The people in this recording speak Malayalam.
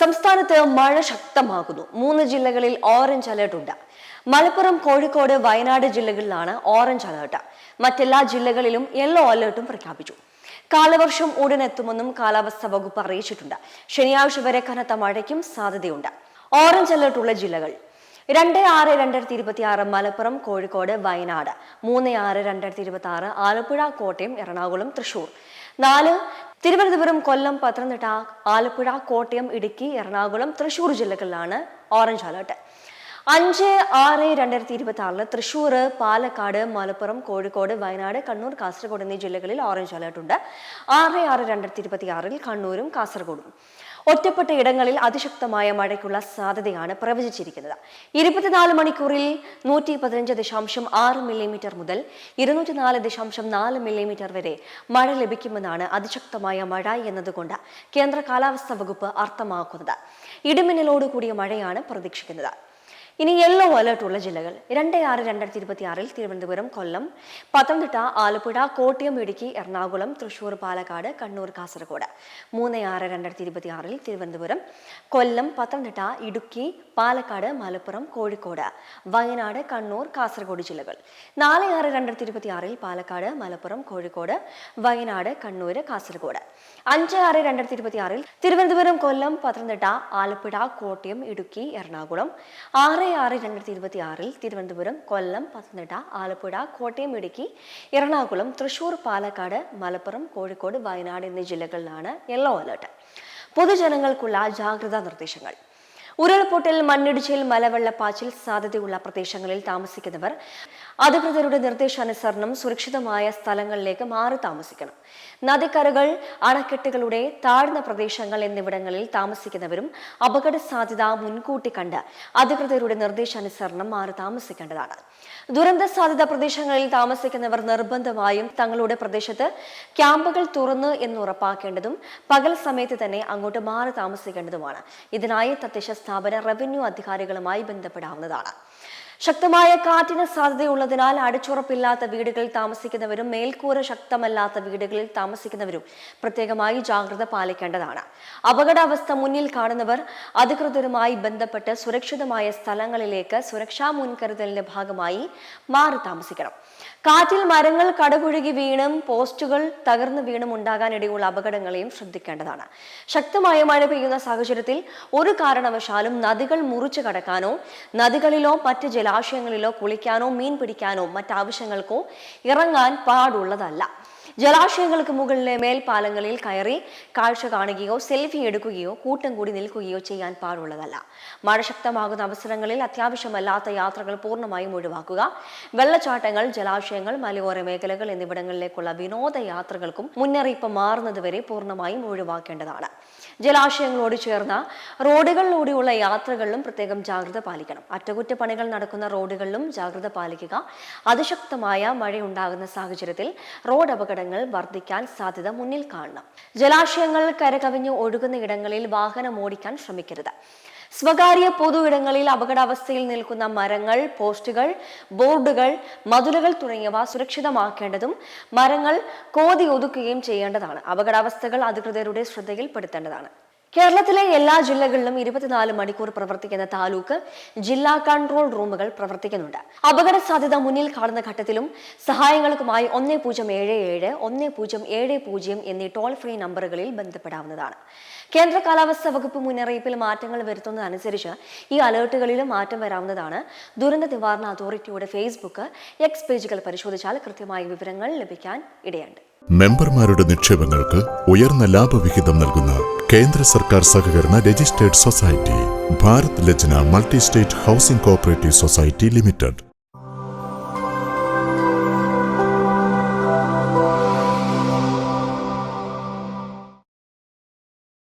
സംസ്ഥാനത്ത് മഴ ശക്തമാകുന്നു. 3 ജില്ലകളിൽ ഓറഞ്ച് അലർട്ട് ഉണ്ട്. മലപ്പുറം, കോഴിക്കോട്, വയനാട് ജില്ലകളിലാണ് ഓറഞ്ച് അലർട്ട്. മറ്റെല്ലാ ജില്ലകളിലും യെല്ലോ അലർട്ടും പ്രഖ്യാപിച്ചു. കാലവർഷം ഉടനെത്തുമെന്നും കാലാവസ്ഥാ വകുപ്പ് അറിയിച്ചിട്ടുണ്ട്. ശനിയാഴ്ച വരെ കനത്ത മഴയ്ക്കും സാധ്യതയുണ്ട്. ഓറഞ്ച് അലർട്ട് ഉള്ള ജില്ലകൾ: 2-6-2026 മലപ്പുറം, കോഴിക്കോട്, വയനാട്. 3-6-2026 ആലപ്പുഴ, കോട്ടയം, എറണാകുളം, തൃശൂർ. 4 തിരുവനന്തപുരം, കൊല്ലം, പത്തനംതിട്ട, ആലപ്പുഴ, കോട്ടയം, ഇടുക്കി, എറണാകുളം, തൃശൂർ ജില്ലകളിലാണ് ഓറഞ്ച് അലർട്ട്. 5-6-2026 തൃശൂർ, പാലക്കാട്, മലപ്പുറം, കോഴിക്കോട്, വയനാട്, കണ്ണൂർ, കാസർഗോഡ് എന്നീ ജില്ലകളിൽ ഓറഞ്ച് അലർട്ട് ഉണ്ട്. 6-6-2026 കണ്ണൂരും കാസർഗോഡും. ഒറ്റപ്പെട്ട ഇടങ്ങളിൽ അതിശക്തമായ മഴയ്ക്കുള്ള സാധ്യതയാണ് പ്രവചിച്ചിരിക്കുന്നത്. 24 മണിക്കൂറിൽ 115.6 മില്ലിമീറ്റർ മുതൽ 204.4 മില്ലിമീറ്റർ വരെ മഴ ലഭിക്കുമെന്നാണ് അതിശക്തമായ മഴ എന്നതുകൊണ്ട് കേന്ദ്ര കാലാവസ്ഥാ വകുപ്പ് അർത്ഥമാക്കുന്നത്. ഇടിമിന്നലോട് കൂടിയ മഴയാണ് പ്രതീക്ഷിക്കുന്നത്. ഇനി യെല്ലോ അലർട്ട് ഉള്ള ജില്ലകൾ: 2-6-2026 തിരുവനന്തപുരം, കൊല്ലം, പത്തനംതിട്ട, ആലപ്പുഴ, കോട്ടയം, ഇടുക്കി, എറണാകുളം, തൃശൂർ, പാലക്കാട്, കണ്ണൂർ, കാസർഗോഡ്. 3-6-2026 തിരുവനന്തപുരം, കൊല്ലം, പത്തനംതിട്ട, ഇടുക്കി, പാലക്കാട്, മലപ്പുറം, കോഴിക്കോട്, വയനാട്, കണ്ണൂർ, കാസർഗോഡ് ജില്ലകൾ. 4-6-2026 പാലക്കാട്, മലപ്പുറം, കോഴിക്കോട്, വയനാട്, കണ്ണൂർ, കാസർഗോഡ്. 5-6-2026 തിരുവനന്തപുരം, കൊല്ലം, പത്തനംതിട്ട, ആലപ്പുഴ, കോട്ടയം, ഇടുക്കി, എറണാകുളം. 6-6-2026 തിരുവനന്തപുരം, കൊല്ലം, പത്തനംതിട്ട, ആലപ്പുഴ, കോട്ടയം, ഇടുക്കി, എറണാകുളം, തൃശൂർ, പാലക്കാട്, മലപ്പുറം, കോഴിക്കോട്, വയനാട് എന്നീ ജില്ലകളിലാണ് യെല്ലോ അലർട്ട്. പൊതുജനങ്ങൾക്കുള്ള ജാഗ്രതാ നിർദ്ദേശങ്ങൾ: ഉരുൾപൊട്ടൽ, മണ്ണിടിച്ചിൽ, മലവെള്ളപ്പാച്ചിൽ സാധ്യതയുള്ള പ്രദേശങ്ങളിൽ താമസിക്കുന്നവർ അധികൃതരുടെ നിർദ്ദേശാനുസരണം സുരക്ഷിതമായ സ്ഥലങ്ങളിലേക്ക് മാറി താമസിക്കണം. നദിക്കരകൾ, അണക്കെട്ടുകളുടെ താഴ്ന്ന പ്രദേശങ്ങൾ എന്നിവിടങ്ങളിൽ താമസിക്കുന്നവരും അപകട സാധ്യത മുൻകൂട്ടി കണ്ട് അധികൃതരുടെ നിർദ്ദേശാനുസരണം മാറി താമസിക്കേണ്ടതാണ്. ദുരന്ത സാധ്യത പ്രദേശങ്ങളിൽ താമസിക്കുന്നവർ നിർബന്ധമായും തങ്ങളുടെ പ്രദേശത്ത് ക്യാമ്പുകൾ തുറന്നു എന്ന് ഉറപ്പാക്കേണ്ടതും പകൽ സമയത്ത് തന്നെ അങ്ങോട്ട് മാറി താമസിക്കേണ്ടതുമാണ്. ഇതിനായി തദ്ദേശ സ്ഥാപന റവന്യൂ അധികാരികളുമായി ബന്ധപ്പെടാവുന്നതാണ്. ശക്തമായ കാറ്റിന് സാധ്യതയുള്ളതിനാൽ അടിച്ചുറപ്പില്ലാത്ത വീടുകളിൽ താമസിക്കുന്നവരും മേൽക്കൂര ശക്തമല്ലാത്ത വീടുകളിൽ താമസിക്കുന്നവരും പ്രത്യേകമായി ജാഗ്രത പാലിക്കേണ്ടതാണ്. അപകടാവസ്ഥ മുന്നിൽ കാണുന്നവർ അധികൃതരുമായി ബന്ധപ്പെട്ട് സുരക്ഷിതമായ സ്ഥലങ്ങളിലേക്ക് സുരക്ഷാ മുൻകരുതലിന്റെ ഭാഗമായി മാറി താമസിക്കണം. കാറ്റിൽ മരങ്ങൾ കടപുഴകി വീണും പോസ്റ്റുകൾ തകർന്നു വീണും ഉണ്ടാകാനിടയുള്ള അപകടങ്ങളെയും ശ്രദ്ധിക്കേണ്ടതാണ്. ശക്തമായ മഴ പെയ്യുന്ന സാഹചര്യത്തിൽ ഒരു കാരണവശാലും നദികൾ മുറിച്ചു കടക്കാനോ നദികളിലോ മറ്റ് ജലാശയങ്ങളിലോ കുളിക്കാനോ മീൻ പിടിക്കാനോ മറ്റാവശ്യങ്ങൾക്കോ ഇറങ്ങാൻ പാടുള്ളതല്ല. ജലാശയങ്ങൾക്ക് മുകളിലെ മേൽപ്പാലങ്ങളിൽ കയറി കാഴ്ച കാണുകയോ സെൽഫി എടുക്കുകയോ കൂട്ടം കൂടി നിൽക്കുകയോ ചെയ്യാൻ പാടുള്ളതല്ല. മഴ ശക്തമാകുന്ന അവസരങ്ങളിൽ അത്യാവശ്യമല്ലാത്ത യാത്രകൾ പൂർണ്ണമായും ഒഴിവാക്കുക. വെള്ളച്ചാട്ടങ്ങൾ, ജലാശയങ്ങൾ, മലയോര മേഖലകൾ എന്നിവിടങ്ങളിലേക്കുള്ള വിനോദയാത്രകൾക്കും മുന്നറിയിപ്പ് മാറുന്നതുവരെ പൂർണ്ണമായും ഒഴിവാക്കേണ്ടതാണ്. ജലാശയങ്ങളോട് ചേർന്ന റോഡുകളിലൂടെയുള്ള യാത്രകളിലും പ്രത്യേകം ജാഗ്രത പാലിക്കണം. അറ്റകുറ്റപ്പണികൾ നടക്കുന്ന റോഡുകളിലും ജാഗ്രത പാലിക്കുക. അതിശക്തമായ മഴയുണ്ടാകുന്ന സാഹചര്യത്തിൽ റോഡ് അപകടങ്ങൾ വർദ്ധിക്കാൻ സാധ്യത മുന്നിൽ കാണണം. ജലാശയങ്ങൾ കരകവിഞ്ഞ് ഒഴുകുന്ന ഇടങ്ങളിൽ വാഹനം ഓടിക്കാൻ ശ്രമിക്കരുത്. സ്വകാര്യ പൊതു ഇടങ്ങളിൽ അപകടാവസ്ഥയിൽ നിൽക്കുന്ന മരങ്ങൾ, പോസ്റ്റുകൾ, ബോർഡുകൾ, മതിലുകൾ തുടങ്ങിയവ സുരക്ഷിതമാക്കേണ്ടതും മരങ്ങൾ കോതി ഒതുക്കുകയും ചെയ്യേണ്ടതാണ്. അപകടാവസ്ഥകൾ അധികൃതരുടെ ശ്രദ്ധയിൽപ്പെടുത്തേണ്ടതാണ്. കേരളത്തിലെ എല്ലാ ജില്ലകളിലും 24 മണിക്കൂർ പ്രവർത്തിക്കുന്ന താലൂക്ക്, ജില്ലാ കൺട്രോൾ റൂമുകൾ പ്രവർത്തിക്കുന്നുണ്ട്. അപകട സാധ്യത മുന്നിൽ കാണുന്ന ഘട്ടത്തിലും സഹായങ്ങൾക്കുമായി 1077 1070 എന്നീ ടോൾ ഫ്രീ നമ്പറുകളിൽ ബന്ധപ്പെടാവുന്നതാണ്. കേന്ദ്ര കാലാവസ്ഥാ വകുപ്പ് മുന്നറിയിപ്പിൽ മാറ്റങ്ങൾ വരുത്തുന്നതനുസരിച്ച് ഈ അലേർട്ടുകളിലും മാറ്റം വരാവുന്നതാണ്. ദുരന്ത നിവാരണ അതോറിറ്റിയുടെ ഫേസ്ബുക്ക്, എക്സ് പേജുകൾ പരിശോധിച്ചാൽ കൃത്യമായ വിവരങ്ങൾ ലഭിക്കാൻ ഇടയുണ്ട്. മെമ്പർമാരുടെ നിക്ഷേപങ്ങൾക്ക് ഉയർന്ന ലാഭവിഹിതം നൽകുന്ന കേന്ദ്ര സർക്കാർ സഹകരണ registered society Bharat Lajna multi state housing cooperative society limited.